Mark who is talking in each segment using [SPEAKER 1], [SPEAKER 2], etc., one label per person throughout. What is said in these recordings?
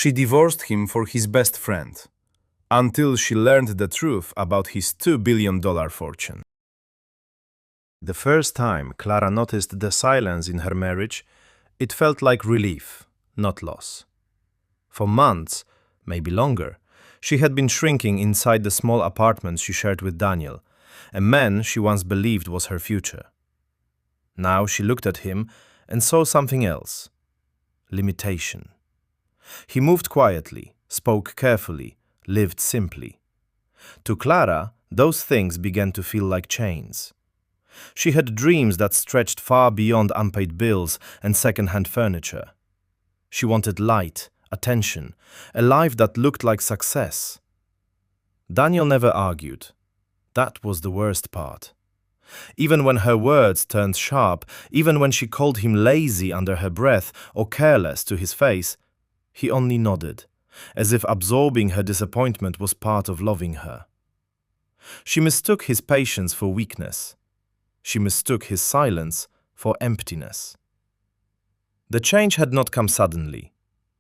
[SPEAKER 1] She divorced him for his best friend, until she learned the truth about his $2 billion fortune. The first time Clara noticed the silence in her marriage, it felt like relief, not loss. For months, maybe longer, she had been shrinking inside the small apartment she shared with Daniel, a man she once believed was her future. Now she looked at him and saw something else: limitation. He moved quietly, spoke carefully, lived simply. To Clara, those things began to feel like chains. She had dreams that stretched far beyond unpaid bills and second-hand furniture. She wanted light, attention, a life that looked like success. Daniel never argued. That was the worst part. Even when her words turned sharp, even when she called him lazy under her breath or careless to his face, he only nodded, as if absorbing her disappointment was part of loving her. She mistook his patience for weakness. She mistook his silence for emptiness. The change had not come suddenly.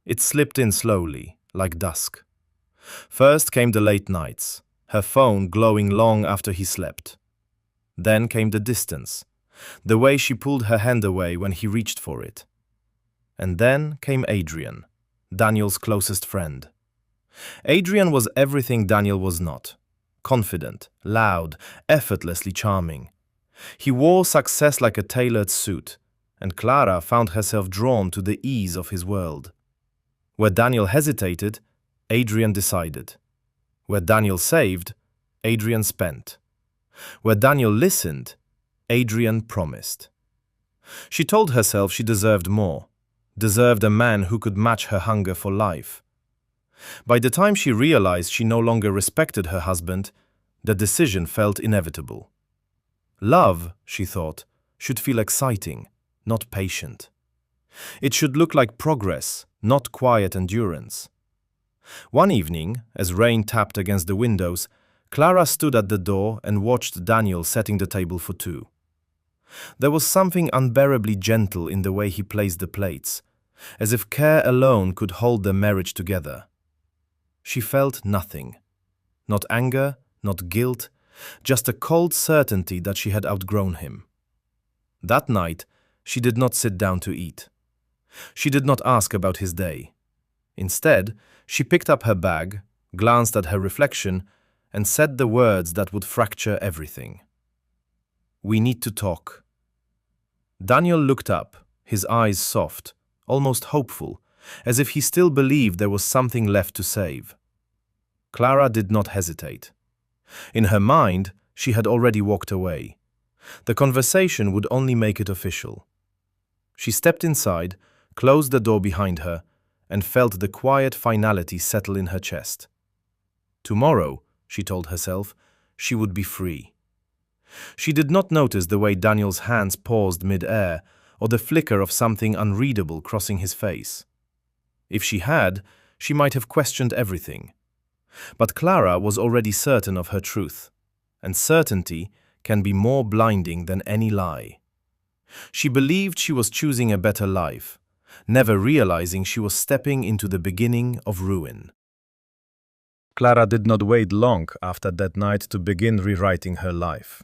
[SPEAKER 1] It slipped in slowly, like dusk. First came the late nights, her phone glowing long after he slept. Then came the distance, the way she pulled her hand away when he reached for it. And then came Adrian, Daniel's closest friend. Adrian was everything Daniel was not: confident, loud, effortlessly charming. He wore success like a tailored suit, and Clara found herself drawn to the ease of his world. Where Daniel hesitated, Adrian decided. Where Daniel saved, Adrian spent. Where Daniel listened, Adrian promised. She told herself she deserved more, deserved a man who could match her hunger for life. By the time she realized she no longer respected her husband, the decision felt inevitable. Love, she thought, should feel exciting, not patient. It should look like progress, not quiet endurance. One evening, as rain tapped against the windows, Clara stood at the door and watched Daniel setting the table for two. There was something unbearably gentle in the way he placed the plates, as if care alone could hold their marriage together. She felt nothing. Not anger, not guilt, just a cold certainty that she had outgrown him. That night, she did not sit down to eat. She did not ask about his day. Instead, she picked up her bag, glanced at her reflection, and said the words that would fracture everything. "We need to talk." Daniel looked up, his eyes soft, almost hopeful, as if he still believed there was something left to save. Clara did not hesitate. In her mind, she had already walked away. The conversation would only make it official. She stepped inside, closed the door behind her, and felt the quiet finality settle in her chest. Tomorrow, she told herself, she would be free. She did not notice the way Daniel's hands paused mid-air, or the flicker of something unreadable crossing his face. If she had, she might have questioned everything. But Clara was already certain of her truth, and certainty can be more blinding than any lie. She believed she was choosing a better life, never realizing she was stepping into the beginning of ruin. Clara did not wait long after that night to begin rewriting her life.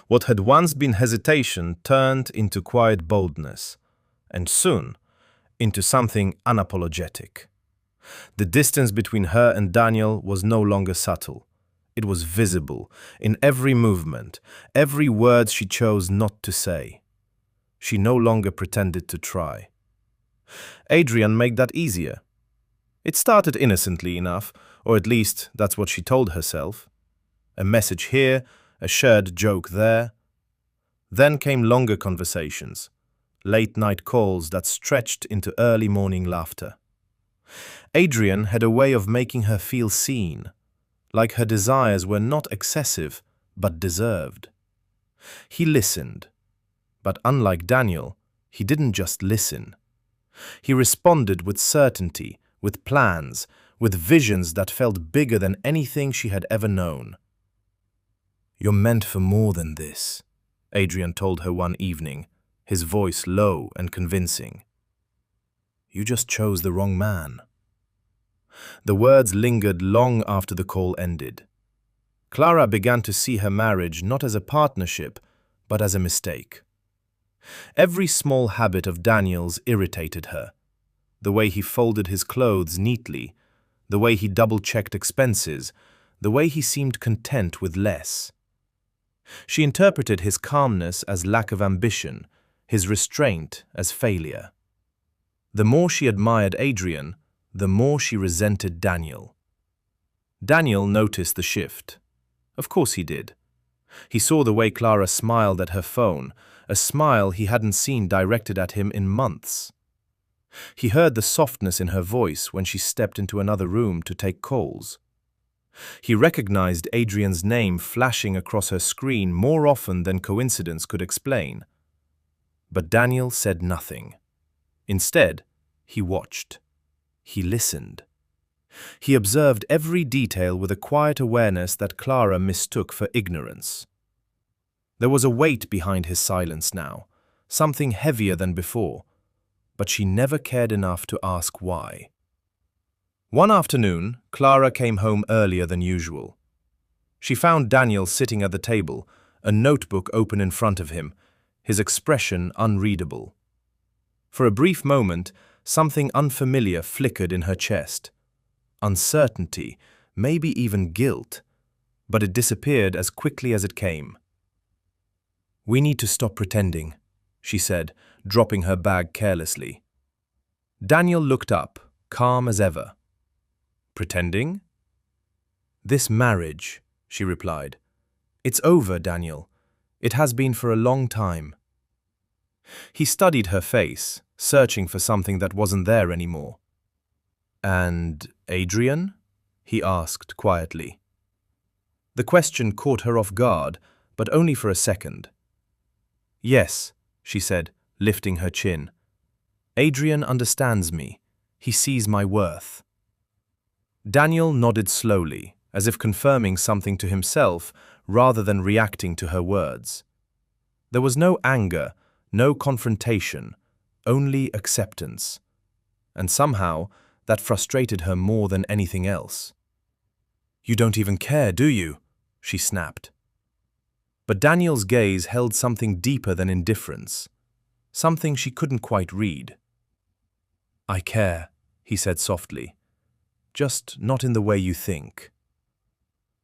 [SPEAKER 1] What had once been hesitation turned into quiet boldness, and soon into something unapologetic. The distance between her and Daniel was no longer subtle. It was visible in every movement, every word she chose not to say. She no longer pretended to try. Adrian made that easier. It started innocently enough, or at least that's what she told herself. A message here, a shared joke there. Then came longer conversations, late-night calls that stretched into early morning laughter. Adrian had a way of making her feel seen, like her desires were not excessive, but deserved. He listened, but unlike Daniel, he didn't just listen. He responded with certainty, with plans, with visions that felt bigger than anything she had ever known. "You're meant for more than this," Adrian told her one evening, his voice low and convincing. "You just chose the wrong man." The words lingered long after the call ended. Clara began to see her marriage not as a partnership, but as a mistake. Every small habit of Daniel's irritated her. The way he folded his clothes neatly, the way he double-checked expenses, the way he seemed content with less. She interpreted his calmness as lack of ambition, his restraint as failure. The more she admired Adrian, the more she resented Daniel. Daniel noticed the shift. Of course he did. He saw the way Clara smiled at her phone, a smile he hadn't seen directed at him in months. He heard the softness in her voice when she stepped into another room to take calls. He recognized Adrian's name flashing across her screen more often than coincidence could explain. But Daniel said nothing. Instead, he watched. He listened. He observed every detail with a quiet awareness that Clara mistook for ignorance. There was a weight behind his silence now, something heavier than before, but she never cared enough to ask why. One afternoon, Clara came home earlier than usual. She found Daniel sitting at the table, a notebook open in front of him, his expression unreadable. For a brief moment, something unfamiliar flickered in her chest. Uncertainty, maybe even guilt, but it disappeared as quickly as it came. "We need to stop pretending," she said, dropping her bag carelessly. Daniel looked up, calm as ever. "Pretending?" "This marriage," she replied. "It's over, Daniel. It has been for a long time." He studied her face, searching for something that wasn't there anymore. "And Adrian?" he asked quietly. The question caught her off guard, but only for a second. "Yes," she said, lifting her chin. "Adrian understands me. He sees my worth." Daniel nodded slowly, as if confirming something to himself rather than reacting to her words. There was no anger, no confrontation, only acceptance. And somehow, that frustrated her more than anything else. "You don't even care, do you?" she snapped. But Daniel's gaze held something deeper than indifference, something she couldn't quite read. "I care," he said softly, "just not in the way you think."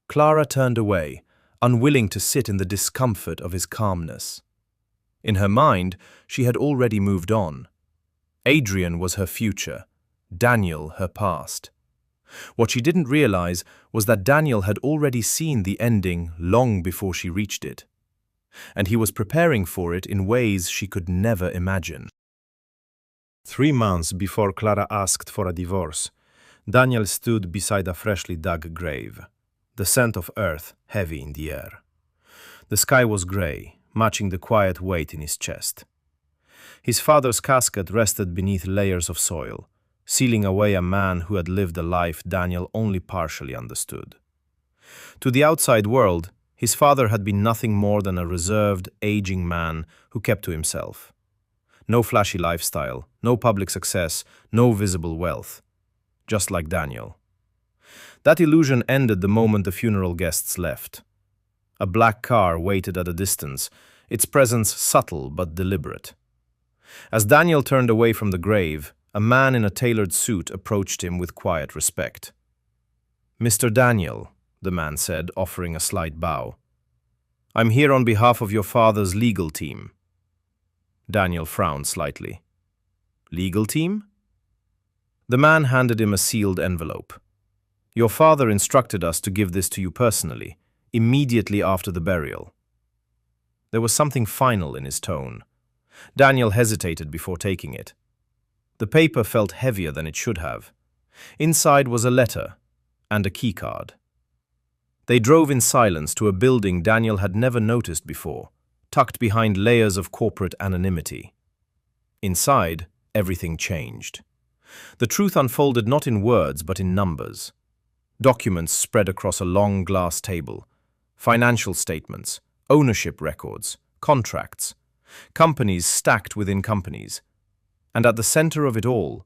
[SPEAKER 1] Clara turned away, unwilling to sit in the discomfort of his calmness. In her mind, she had already moved on. Adrian was her future, Daniel her past. What she didn't realize was that Daniel had already seen the ending long before she reached it, and he was preparing for it in ways she could never imagine. 3 months before Clara asked for a divorce, Daniel stood beside a freshly dug grave, the scent of earth heavy in the air. The sky was gray, matching the quiet weight in his chest. His father's casket rested beneath layers of soil, sealing away a man who had lived a life Daniel only partially understood. To the outside world, his father had been nothing more than a reserved, aging man who kept to himself. No flashy lifestyle, no public success, no visible wealth. Just like Daniel. That illusion ended the moment the funeral guests left. A black car waited at a distance, its presence subtle but deliberate. As Daniel turned away from the grave, a man in a tailored suit approached him with quiet respect. "Mr. Daniel," the man said, offering a slight bow. "I'm here on behalf of your father's legal team." Daniel frowned slightly. "Legal team?" The man handed him a sealed envelope. "Your father instructed us to give this to you personally, immediately after the burial." There was something final in his tone. Daniel hesitated before taking it. The paper felt heavier than it should have. Inside was a letter and a keycard. They drove in silence to a building Daniel had never noticed before, tucked behind layers of corporate anonymity. Inside, everything changed. The truth unfolded not in words but in numbers. Documents spread across a long glass table. Financial statements, ownership records, contracts, companies stacked within companies. And at the center of it all,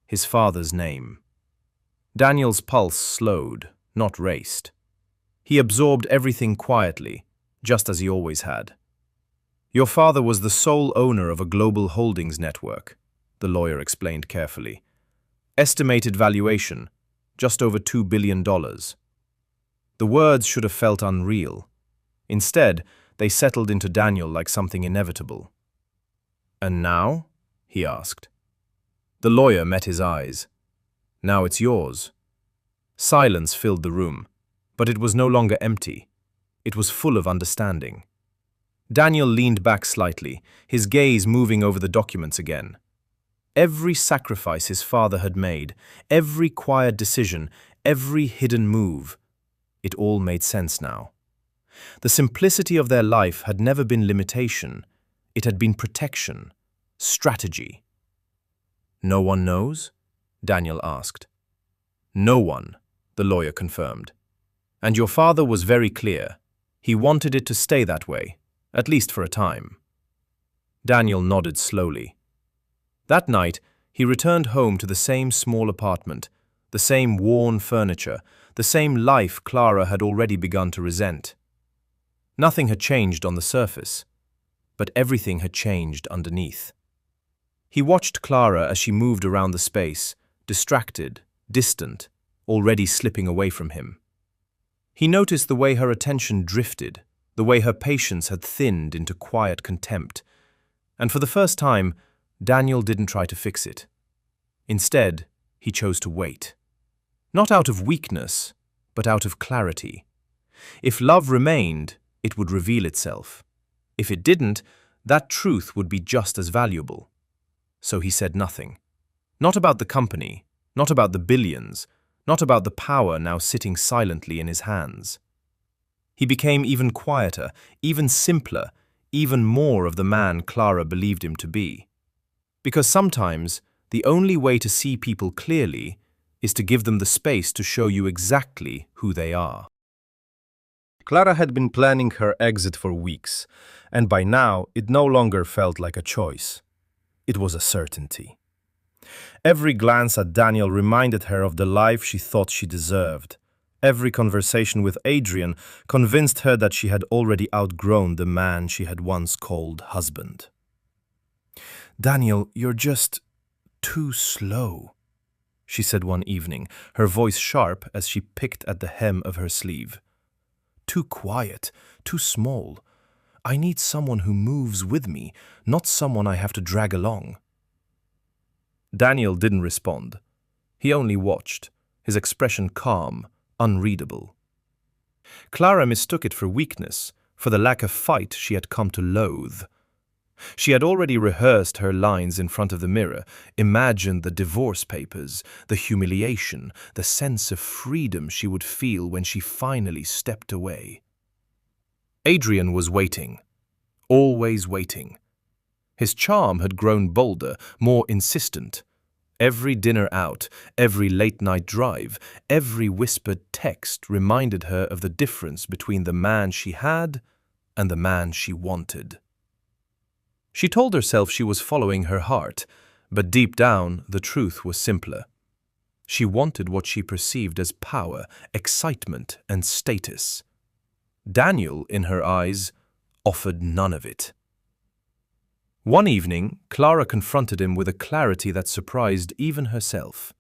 [SPEAKER 1] his father's name. Daniel's pulse slowed, not raced. He absorbed everything quietly, just as he always had. Your father was the sole owner of a global holdings network, the lawyer explained carefully. Estimated valuation, just over $2 billion. The words should have felt unreal. Instead, they settled into Daniel like something inevitable. "And now?" he asked. The lawyer met his eyes. "Now it's yours." Silence filled the room, but it was no longer empty. It was full of understanding. Daniel leaned back slightly, his gaze moving over the documents again. Every sacrifice his father had made, every quiet decision, every hidden move, it all made sense now. The simplicity of their life had never been limitation, it had been protection, strategy. "No one knows?" Daniel asked. "No one," the lawyer confirmed. "And your father was very clear. He wanted it to stay that way, at least for a time." Daniel nodded slowly. That night, he returned home to the same small apartment, the same worn furniture, the same life Clara had already begun to resent. Nothing had changed on the surface, but everything had changed underneath. He watched Clara as she moved around the space, distracted, distant, already slipping away from him. He noticed the way her attention drifted, the way her patience had thinned into quiet contempt, and for the first time, Daniel didn't try to fix it. Instead, he chose to wait. Not out of weakness, but out of clarity. If love remained, it would reveal itself. If it didn't, that truth would be just as valuable. So he said nothing. Not about the company, not about the billions, not about the power now sitting silently in his hands. He became even quieter, even simpler, even more of the man Clara believed him to be. Because sometimes, the only way to see people clearly is to give them the space to show you exactly who they are. Clara had been planning her exit for weeks, and by now it no longer felt like a choice. It was a certainty. Every glance at Daniel reminded her of the life she thought she deserved. Every conversation with Adrian convinced her that she had already outgrown the man she had once called husband. "Daniel, you're just too slow," she said one evening, her voice sharp as she picked at the hem of her sleeve. "Too quiet, too small. I need someone who moves with me, not someone I have to drag along." Daniel didn't respond. He only watched, his expression calm, unreadable. Clara mistook it for weakness, for the lack of fight she had come to loathe. She had already rehearsed her lines in front of the mirror, imagined the divorce papers, the humiliation, the sense of freedom she would feel when she finally stepped away. Adrian was waiting, always waiting. His charm had grown bolder, more insistent. Every dinner out, every late-night drive, every whispered text reminded her of the difference between the man she had and the man she wanted. She told herself she was following her heart, but deep down the truth was simpler. She wanted what she perceived as power, excitement, and status. Daniel, in her eyes, offered none of it. One evening, Clara confronted him with a clarity that surprised even herself.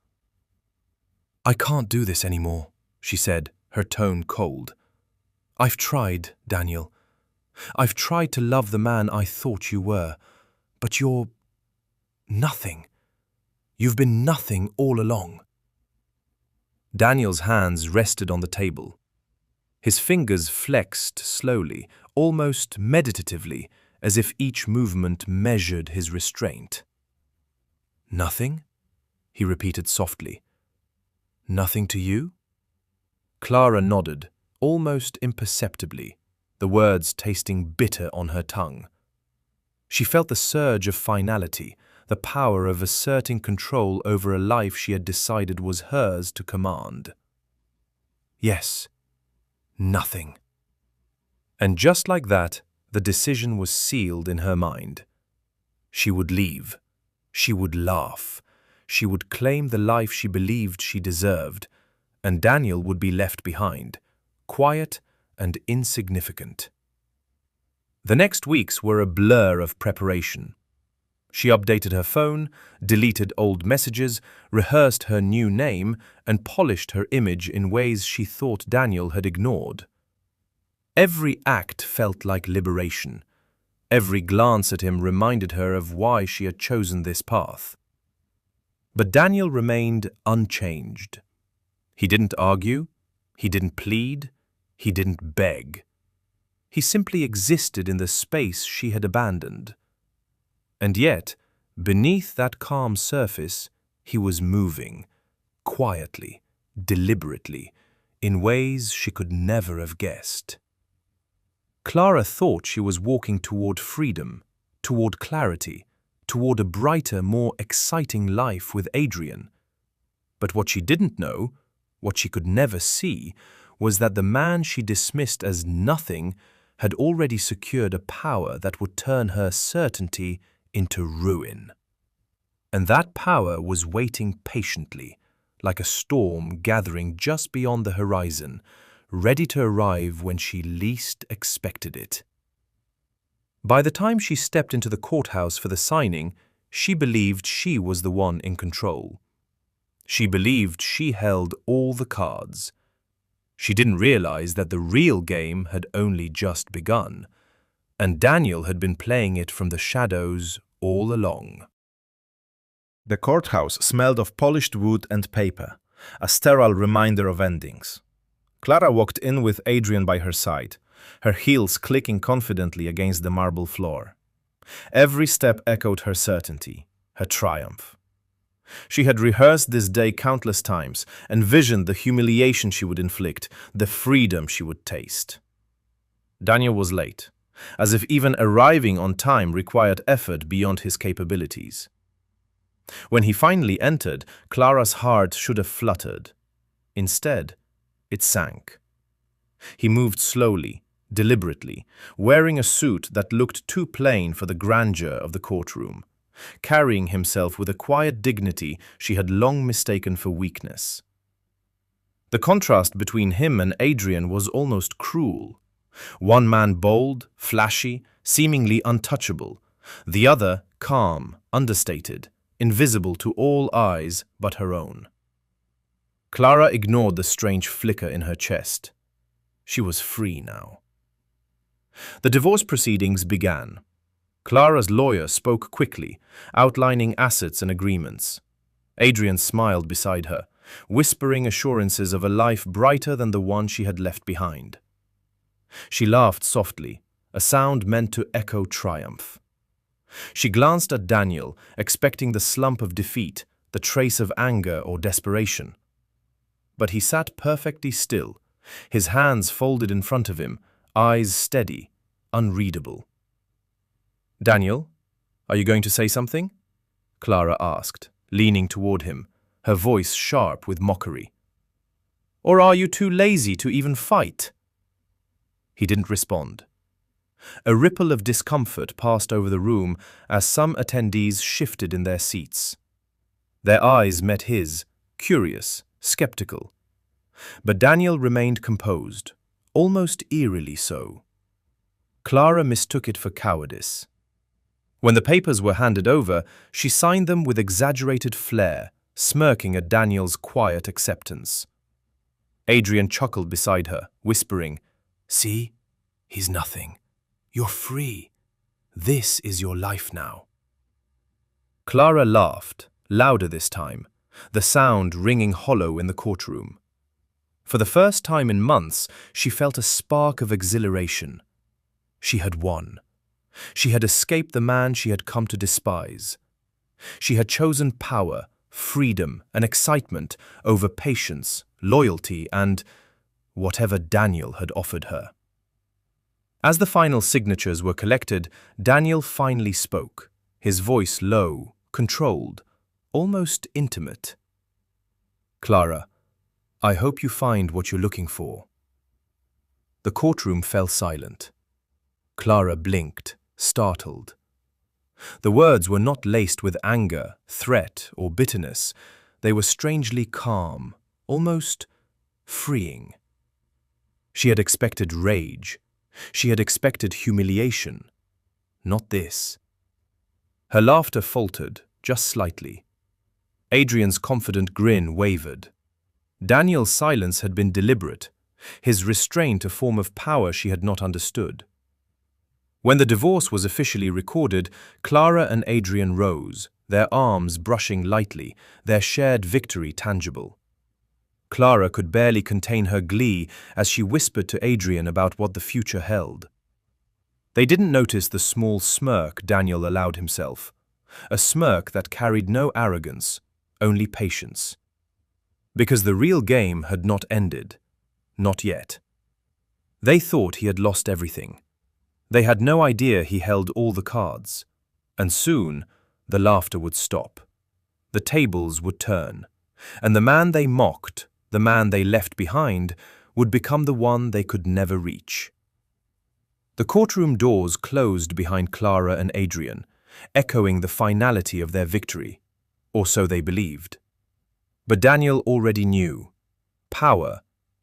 [SPEAKER 1] "I can't do this anymore," she said, her tone cold. "I've tried, Daniel. I've tried to love the man I thought you were, but you're nothing. You've been nothing all along." Daniel's hands rested on the table. His fingers flexed slowly, almost meditatively, as if each movement measured his restraint. "Nothing?" he repeated softly. "Nothing to you?" Clara nodded, almost imperceptibly, the words tasting bitter on her tongue. She felt the surge of finality, the power of asserting control over a life she had decided was hers to command. "Yes, nothing." And just like that, the decision was sealed in her mind. She would leave. She would laugh. she would claim the life she believed she deserved, and Daniel would be left behind, quiet and insignificant. The next weeks were a blur of preparation. She updated her phone, deleted old messages, rehearsed her new name, and polished her image in ways she thought Daniel had ignored. Every act felt like liberation. Every glance at him reminded her of why she had chosen this path. But Daniel remained unchanged. He didn't argue, he didn't plead, he didn't beg. He simply existed in the space she had abandoned. And yet, beneath that calm surface, he was moving, quietly, deliberately, in ways she could never have guessed. Clara thought she was walking toward freedom, toward clarity, toward a brighter, more exciting life with Adrian. But what she didn't know, what she could never see, was that the man she dismissed as nothing had already secured a power that would turn her certainty into ruin. And that power was waiting patiently, like a storm gathering just beyond the horizon, ready to arrive when she least expected it. By the time she stepped into the courthouse for the signing, she believed she was the one in control. She believed she held all the cards. She didn't realize that the real game had only just begun, and Daniel had been playing it from the shadows all along. The courthouse smelled of polished wood and paper, a sterile reminder of endings. Clara walked in with Adrian by her side, her heels clicking confidently against the marble floor. Every step echoed her certainty, her triumph. She had rehearsed this day countless times, envisioned the humiliation she would inflict, the freedom she would taste. Daniel was late, as if even arriving on time required effort beyond his capabilities. When he finally entered, Clara's heart should have fluttered. Instead, it sank. He moved slowly, deliberately, wearing a suit that looked too plain for the grandeur of the courtroom, carrying himself with a quiet dignity she had long mistaken for weakness. The contrast between him and Adrian was almost cruel. One man bold, flashy, seemingly untouchable, the other calm, understated, invisible to all eyes but her own. Clara ignored the strange flicker in her chest. She was free now. The divorce proceedings began. Clara's lawyer spoke quickly, outlining assets and agreements. Adrian smiled beside her, whispering assurances of a life brighter than the one she had left behind. She laughed softly, a sound meant to echo triumph. She glanced at Daniel, expecting the slump of defeat, the trace of anger or desperation. But he sat perfectly still, his hands folded in front of him, eyes steady, unreadable. "Daniel, are you going to say something?" Clara asked, leaning toward him, her voice sharp with mockery. "Or are you too lazy to even fight?" He didn't respond. A ripple of discomfort passed over the room as some attendees shifted in their seats. Their eyes met his, curious, skeptical. But Daniel remained composed, almost eerily so. Clara mistook it for cowardice. When the papers were handed over, she signed them with exaggerated flair, smirking at Daniel's quiet acceptance. Adrian chuckled beside her, whispering, "See? He's nothing. You're free. This is your life now." Clara laughed, louder this time, the sound ringing hollow in the courtroom. For the first time in months, she felt a spark of exhilaration. She had won. She had escaped the man she had come to despise. She had chosen power, freedom, and excitement over patience, loyalty, and whatever Daniel had offered her. As the final signatures were collected, Daniel finally spoke, his voice low, controlled, almost intimate. "Clara, I hope you find what you're looking for." The courtroom fell silent. Clara blinked, startled. The words were not laced with anger, threat, or bitterness. They were strangely calm, almost freeing. She had expected rage. She had expected humiliation. Not this. Her laughter faltered, just slightly. Adrian's confident grin wavered. Daniel's silence had been deliberate, his restraint a form of power she had not understood. When the divorce was officially recorded, Clara and Adrian rose, their arms brushing lightly, their shared victory tangible. Clara could barely contain her glee as she whispered to Adrian about what the future held. They didn't notice the small smirk Daniel allowed himself, a smirk that carried no arrogance, only patience. Because the real game had not ended, not yet. They thought he had lost everything. They had no idea he held all the cards, and soon the laughter would stop. The tables would turn, and the man they mocked, the man they left behind, would become the one they could never reach. The courtroom doors closed behind Clara and Adrian, echoing the finality of their victory, or so they believed. But Daniel already knew. Power,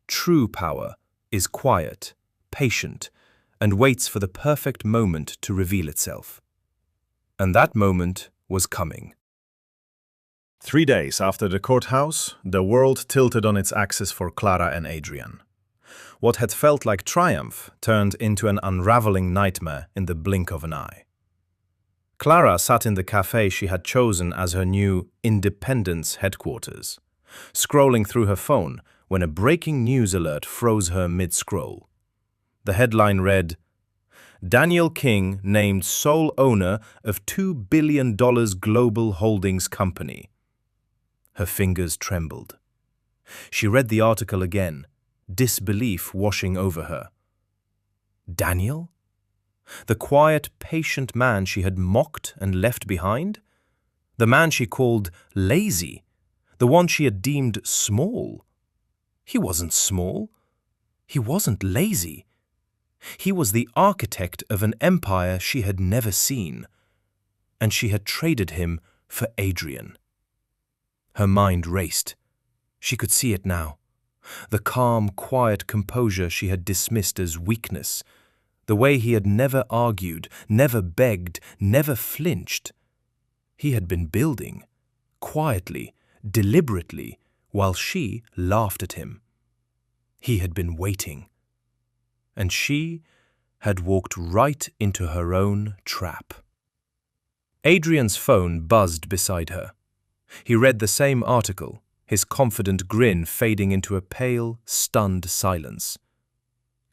[SPEAKER 1] true power, is quiet, patient, and waits for the perfect moment to reveal itself. And that moment was coming.
[SPEAKER 2] 3 days after the courthouse, the world tilted on its axis for Clara and Adrian. What had felt like triumph turned into an unraveling nightmare in the blink of an eye. Clara sat in the cafe she had chosen as her new Independence headquarters, scrolling through her phone when a breaking news alert froze her mid-scroll. The headline read, "Daniel King named sole owner of $2 billion global holdings company." Her fingers trembled. She read the article again, disbelief washing over her. Daniel? The quiet, patient man she had mocked and left behind? The man she called lazy? The one she had deemed small? He wasn't small. He wasn't lazy. He was the architect of an empire she had never seen, and she had traded him for Adrian. Her mind raced. She could see it now. The calm, quiet composure she had dismissed as weakness, the way he had never argued, never begged, never flinched. He had been building, quietly, deliberately, while she laughed at him. He had been waiting. And she had walked right into her own trap. Adrian's phone buzzed beside her. He read the same article, his confident grin fading into a pale, stunned silence.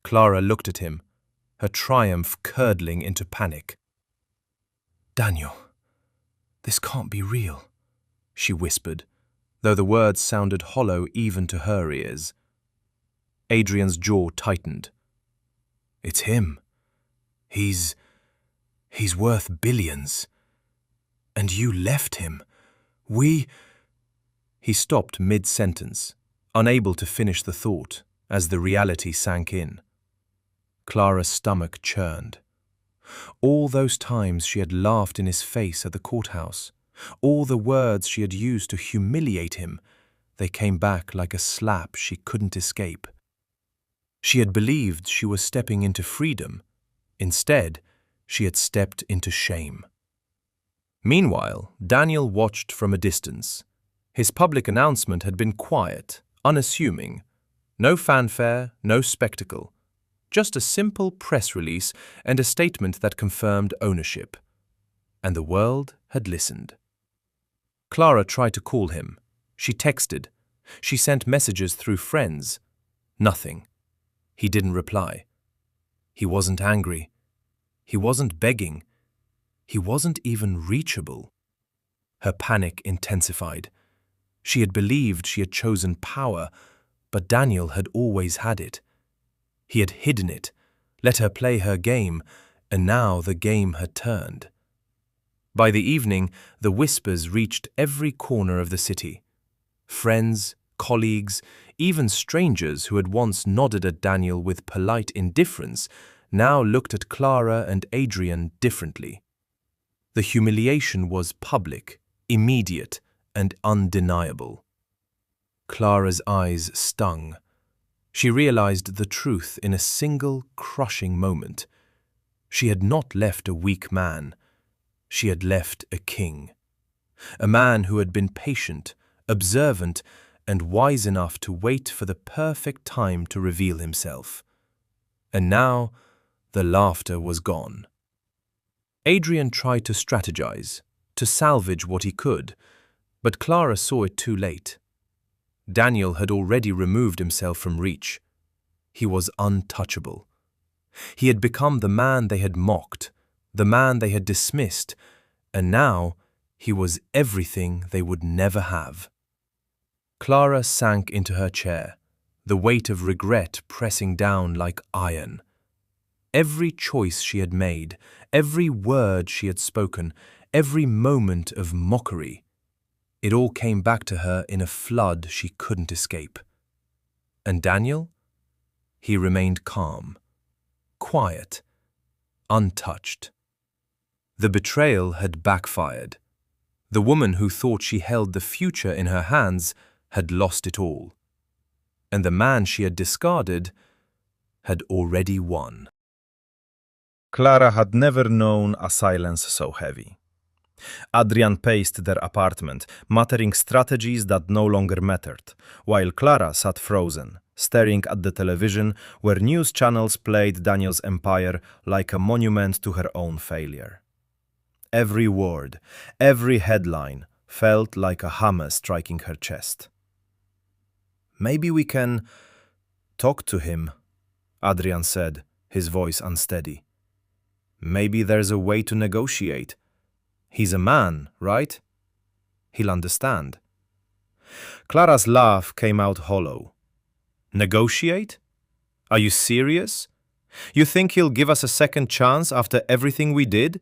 [SPEAKER 2] Clara looked at him, her triumph curdling into panic. "Daniel, this can't be real," she whispered, though the words sounded hollow even to her ears. Adrian's jaw tightened. "It's him. He's worth billions. And you left him. He stopped mid-sentence, unable to finish the thought as the reality sank in. Clara's stomach churned. All those times she had laughed in his face at the courthouse, all the words she had used to humiliate him, they came back like a slap she couldn't escape. She had believed she was stepping into freedom. Instead, she had stepped into shame. Meanwhile, Daniel watched from a distance. His public announcement had been quiet, unassuming. No fanfare, no spectacle. Just a simple press release and a statement that confirmed ownership. And the world had listened. Clara tried to call him. She texted. She sent messages through friends. Nothing. He didn't reply. He wasn't angry. He wasn't begging. He wasn't even reachable. Her panic intensified. She had believed she had chosen power, but Daniel had always had it. He had hidden it, let her play her game, and now the game had turned. By the evening, the whispers reached every corner of the city. Friends, colleagues, even strangers who had once nodded at Daniel with polite indifference now looked at Clara and Adrian differently. The humiliation was public, immediate, and undeniable. Clara's eyes stung. She realized the truth in a single, crushing moment. She had not left a weak man. She had left a king. A man who had been patient, observant, and wise enough to wait for the perfect time to reveal himself. And now, the laughter was gone. Adrian tried to strategize, to salvage what he could, but Clara saw it too late. Daniel had already removed himself from reach. He was untouchable. He had become the man they had mocked, the man they had dismissed, and now he was everything they would never have. Clara sank into her chair, the weight of regret pressing down like iron. Every choice she had made, every word she had spoken, every moment of mockery, it all came back to her in a flood she couldn't escape. And Daniel? He remained calm, quiet, untouched. The betrayal had backfired. The woman who thought she held the future in her hands had lost it all. And the man she had discarded had already won.
[SPEAKER 1] Clara had never known a silence so heavy. Adrian paced their apartment, muttering strategies that no longer mattered, while Clara sat frozen, staring at the television where news channels played Daniel's empire like a monument to her own failure. Every word, every headline felt like a hammer striking her chest. "Maybe we can talk to him," Adrian said, his voice unsteady. "Maybe there's a way to negotiate. He's a man, right? He'll understand." Clara's laugh came out hollow. "Negotiate? Are you serious? You think he'll give us a second chance after everything we did?"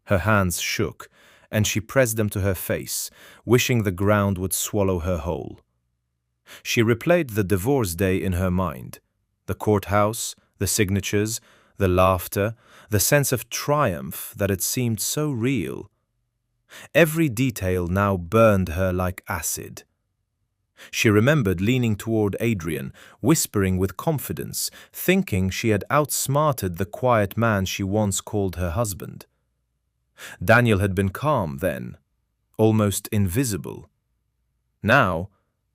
[SPEAKER 1] Her hands shook, and she pressed them to her face, wishing the ground would swallow her whole. She replayed the divorce day in her mind, the courthouse, the signatures, the laughter, the sense of triumph that had seemed so real. Every detail now burned her like acid. She remembered leaning toward Adrian, whispering with confidence, thinking she had outsmarted the quiet man she once called her husband. Daniel had been calm then, almost invisible. Now,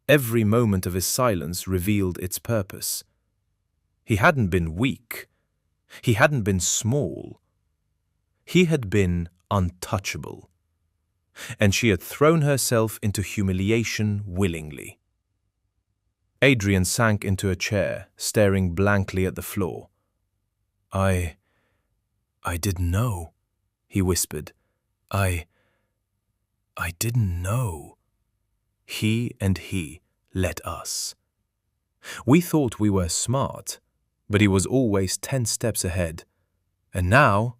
[SPEAKER 1] every moment of his silence revealed its purpose. He hadn't been weak. He hadn't been small. He had been untouchable. And she had thrown herself into humiliation willingly. Adrian sank into a chair, staring blankly at the floor. I didn't know," he whispered. I didn't know. He let us. We thought we were smart, but he was always 10 steps ahead. And now,"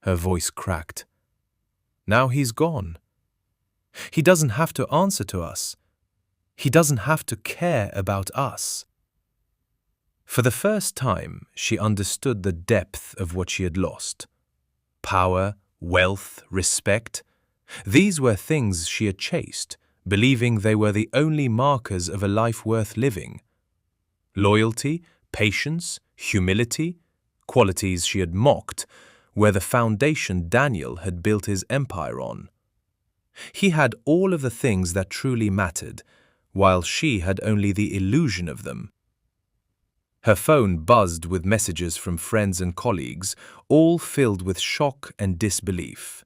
[SPEAKER 1] her voice cracked, "now he's gone. He doesn't have to answer to us. He doesn't have to care about us." For the first time, she understood the depth of what she had lost. Power, wealth, respect. These were things she had chased, believing they were the only markers of a life worth living. Loyalty, patience, humility, qualities she had mocked, were the foundation Daniel had built his empire on. He had all of the things that truly mattered, while she had only the illusion of them. Her phone buzzed with messages from friends and colleagues, all filled with shock and disbelief.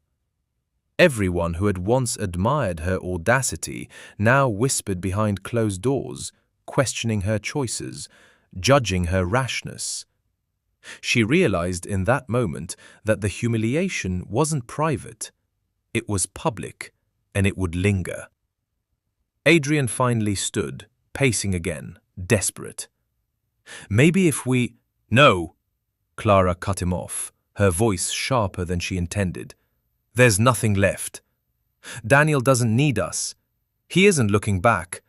[SPEAKER 1] Everyone who had once admired her audacity now whispered behind closed doors, questioning her choices, judging her rashness. She realized in that moment that the humiliation wasn't private. It was public, and it would linger. Adrian finally stood, pacing again, desperate. "Maybe if we—" "No!" Clara cut him off, her voice sharper than she intended. "There's nothing left. Daniel doesn't need us. He isn't looking back.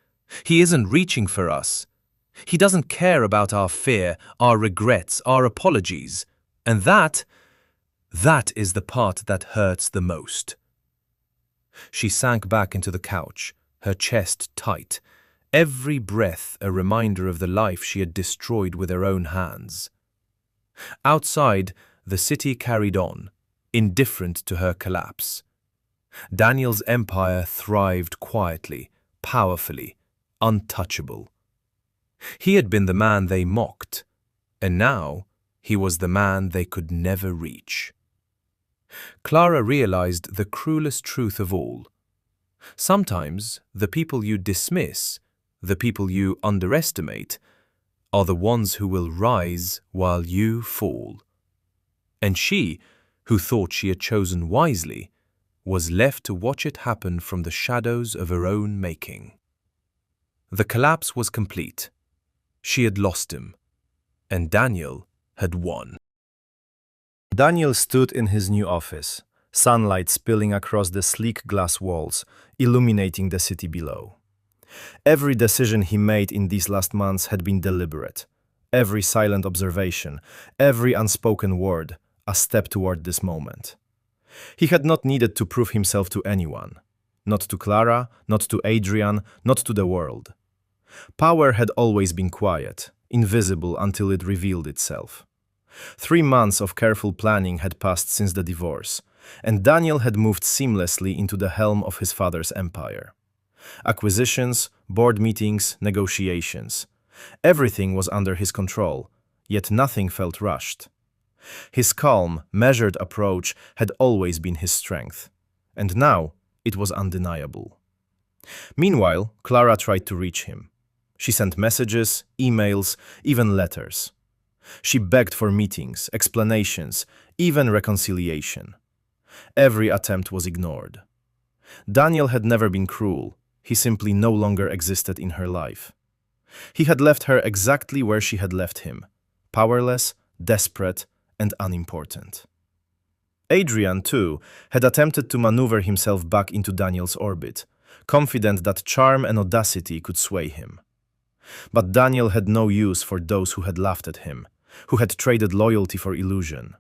[SPEAKER 1] He isn't reaching for us. He doesn't care about our fear, our regrets, our apologies. And
[SPEAKER 2] That is the part that hurts the most. She sank back into the couch, her chest tight, every breath a reminder of the life she had destroyed with her own hands. Outside, the city carried on, indifferent to her collapse. Daniel's empire thrived quietly, powerfully, untouchable. He had been the man they mocked, and now he was the man they could never reach. Clara realized the cruelest truth of all. Sometimes the people you dismiss, the people you underestimate, are the ones who will rise while you fall. And she, who thought she had chosen wisely, was left to watch it happen from the shadows of her own making. The collapse was complete. She had lost him, and Daniel had won.
[SPEAKER 1] Daniel stood in his new office, sunlight spilling across the sleek glass walls, illuminating the city below. Every decision he made in these last months had been deliberate. Every silent observation, every unspoken word, a step toward this moment. He had not needed to prove himself to anyone. Not to Clara, not to Adrian, not to the world. Power had always been quiet, invisible until it revealed itself. 3 months of careful planning had passed since the divorce, and Daniel had moved seamlessly into the helm of his father's empire. Acquisitions, board meetings, negotiations. Everything was under his control, yet nothing felt rushed. His calm, measured approach had always been his strength, and now it was undeniable. Meanwhile, Clara tried to reach him. She sent messages, emails, even letters. She begged for meetings, explanations, even reconciliation. Every attempt was ignored. Daniel had never been cruel. He simply no longer existed in her life. He had left her exactly where she had left him, powerless, desperate, and unimportant. Adrian, too, had attempted to maneuver himself back into Daniel's orbit, confident that charm and audacity could sway him. But Daniel had no use for those who had laughed at him, who had traded loyalty for illusion.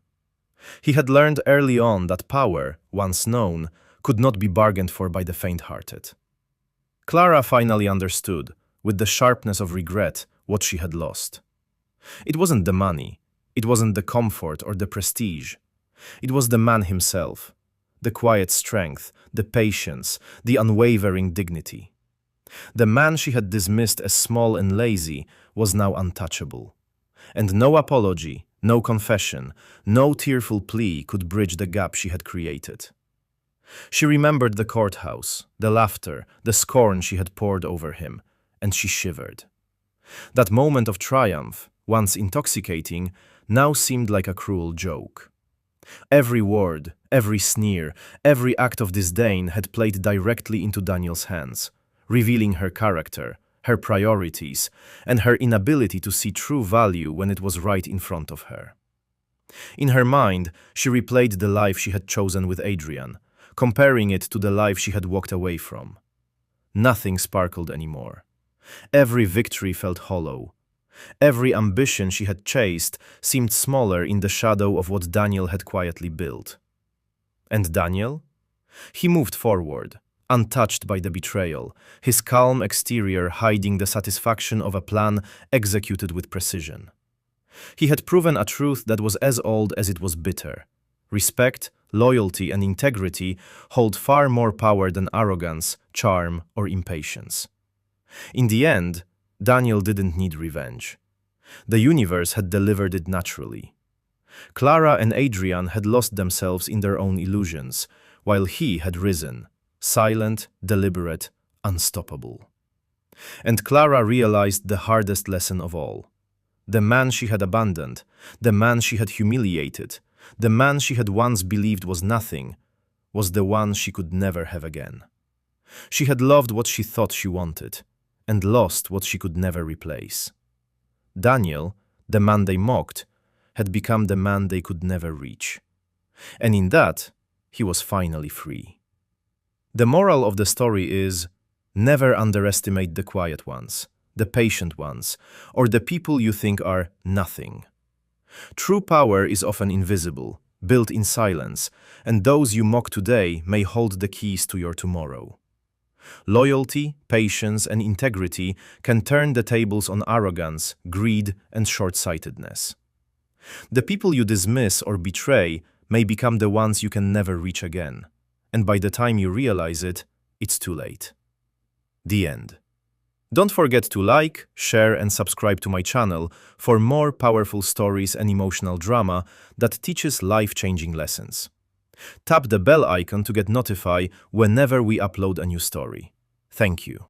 [SPEAKER 1] He had learned early on that power, once known, could not be bargained for by the faint-hearted. Clara finally understood, with the sharpness of regret, what she had lost. It wasn't the money, it wasn't the comfort or the prestige. It was the man himself, the quiet strength, the patience, the unwavering dignity. The man she had dismissed as small and lazy was now untouchable. And no apology, no confession, no tearful plea could bridge the gap she had created. She remembered the courthouse, the laughter, the scorn she had poured over him, and she shivered. That moment of triumph, once intoxicating, now seemed like a cruel joke. Every word, every sneer, every act of disdain had played directly into Daniel's hands, revealing her character, her priorities, and her inability to see true value when it was right in front of her. In her mind, she replayed the life she had chosen with Adrian, comparing it to the life she had walked away from. Nothing sparkled anymore. Every victory felt hollow. Every ambition she had chased seemed smaller in the shadow of what Daniel had quietly built. And Daniel? He moved forward, untouched by the betrayal, his calm exterior hiding the satisfaction of a plan executed with precision. He had proven a truth that was as old as it was bitter. Respect, loyalty, and integrity hold far more power than arrogance, charm, or impatience. In the end, Daniel didn't need revenge. The universe had delivered it naturally. Clara and Adrian had lost themselves in their own illusions, while he had risen, silent, deliberate, unstoppable. And Clara realized the hardest lesson of all. The man she had abandoned, the man she had humiliated, the man she had once believed was nothing, was the one she could never have again. She had loved what she thought she wanted, and lost what she could never replace. Daniel, the man they mocked, had become the man they could never reach. And in that, he was finally free. The moral of the story is, never underestimate the quiet ones, the patient ones, or the people you think are nothing. True power is often invisible, built in silence, and those you mock today may hold the keys to your tomorrow. Loyalty, patience, and integrity can turn the tables on arrogance, greed, and short-sightedness. The people you dismiss or betray may become the ones you can never reach again, and by the time you realize it, it's too late. The end. Don't forget to like, share, and subscribe to my channel for more powerful stories and emotional drama that teaches life-changing lessons. Tap the bell icon to get notified whenever we upload a new story. Thank you.